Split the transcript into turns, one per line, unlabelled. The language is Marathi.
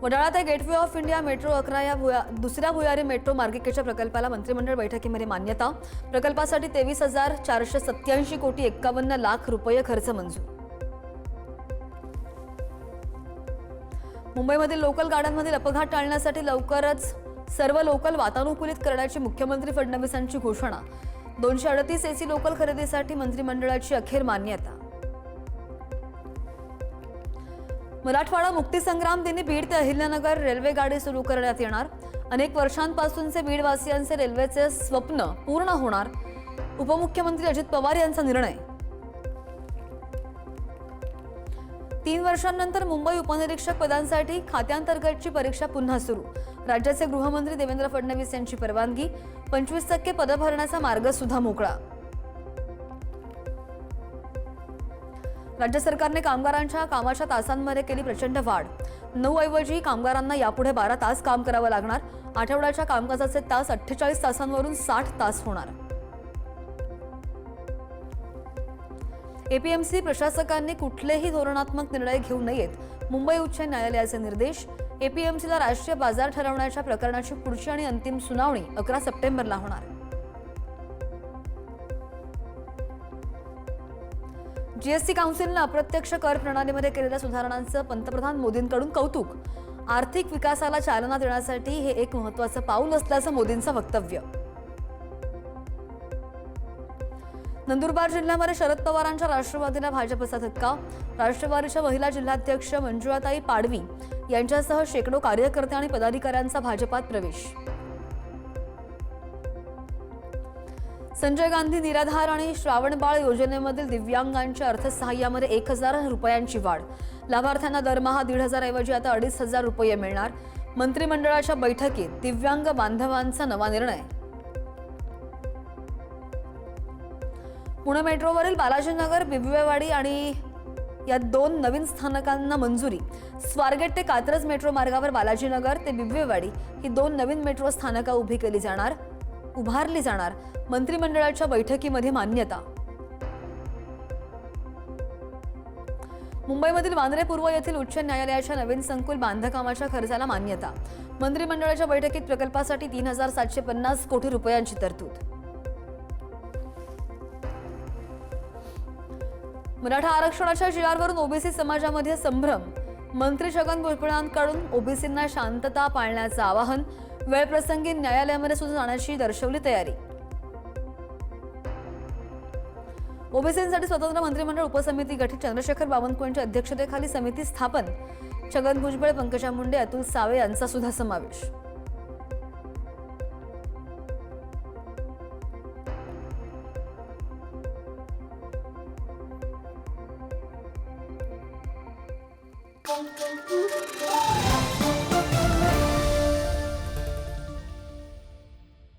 वडाळा ते गेटवे ऑफ इंडिया मेट्रो 11 या दुसऱ्या भुयारी मेट्रो मार्गिकेच्या प्रकल्पाला मंत्रिमंडळ बैठकीमध्ये मान्यता। प्रकल्पासाठी 23,487 कोटी 51 लाख रुपये खर्च मंजूर। मुंबईमधील लोकल गाड्यांमधील अपघात टाळण्यासाठी लवकरच सर्व लोकल वातानुकूलित करण्याची मुख्यमंत्री फडणवीसांची घोषणा। 238 एसी लोकल खरेदीसाठी मंत्रिमंडळाची अखेर मान्यता। मराठवाडा मुक्तीसंग्राम दिनी बीड ते अहिल्यानगर रेल्वे गाडी सुरू करण्यात येणार। अनेक वर्षांपासूनचे बीडवासियांचे रेल्वेचे स्वप्न पूर्ण होणार। उपमुख्यमंत्री अजित पवार यांचा निर्णय। 3 वर्षांनंतर मुंबई उपनिरीक्षक पदांसाठी खात्यांतर्गतची परीक्षा पुन्हा सुरू। राज्याचे गृहमंत्री देवेंद्र फडणवीस यांची परवानगी। 25% पद भरण्याचा मार्ग सुद्धा मोकळा। राज्य सरकारने कामगारांच्या कामाच्या तासांमध्ये केली प्रचंड वाढ। 9 ऐवजी कामगारांना यापुढे 12 तास काम करावं लागणार। आठवड्याच्या कामकाजाचे तास 48 तासांवरून 60 तास होणार। एपीएमसी प्रशासकांनी कुठलेही धोरणात्मक निर्णय घेऊ नयेत। मुंबई उच्च न्यायालयाचे निर्देश। एपीएमसीला राष्ट्रीय बाजार ठरवण्याच्या प्रकरणाची पुढची आणि अंतिम सुनावणी 11 सप्टेंबरला होणार। जीएसटी काउन्सिलने अप्रत्यक्ष कर प्रणालीमध्ये केलेल्या सुधारणांचं पंतप्रधान मोदींकडून कौतुक। आर्थिक विकासाला चालना देण्यासाठी हे एक महत्त्वाचं पाऊल असल्याचं मोदींचं वक्तव्य। नंदुरबार जिल्ह्यामध्ये शरद पवारांच्या राष्ट्रवादीला भाजपचा धक्का। राष्ट्रवादीच्या महिला जिल्हाध्यक्ष मंजुळाताई पाडवी यांच्यासह शेकडो कार्यकर्ते आणि पदाधिकाऱ्यांचा भाजपात प्रवेश। संजय गांधी निराधार आणि श्रावणबाळ योजनेमधील दिव्यांगांच्या अर्थसहाय्यामध्ये 1,000 रुपयांची वाढ। लाभार्थ्यांना दरमहा 1,500 ऐवजी आता 2,500 रुपये मिळणार। मंत्रिमंडळाच्या बैठकीत दिव्यांग बांधवांचा नवा निर्णय। पुणे मेट्रोवरील बालाजीनगर बिबवेवाडी आणि या 2 नवीन स्थानकांना मंजुरी। स्वारगेट ते कात्रज मेट्रो मार्गावर बालाजीनगर ते बिबवेवाडी ही 2 नवीन मेट्रो स्थानकं उभारली जाणार। मंत्रिमंडळाच्या बैठकीमध्ये मान्यता। मुंबईमधील वांद्रे पूर्व येथील उच्च न्यायालयाच्या नवीन संकुल बांधकामाच्या खर्चाला मान्यता। मंत्रिमंडळाच्या बैठकीत प्रकल्पासाठी 3,750 कोटी रुपयांची तरतूद। मराठा आरक्षणाच्या जिआरवरून ओबीसी समाजामध्ये संभ्रम। मंत्री छगन भुजबळांकडून ओबीसींना शांतता पाळण्याचं आवाहन। वेळप्रसंगी न्यायालयामध्ये सुद्धा जाण्याची दर्शवली तयारी। ओबीसींसाठी स्वतंत्र मंत्रिमंडळ उपसमिती गठीत। चंद्रशेखर बावनकुळेंच्या अध्यक्षतेखाली समिती स्थापन। छगन भुजबळ, पंकजा मुंडे, अतुल सावे यांचा सुद्धा समावेश।
Thank you.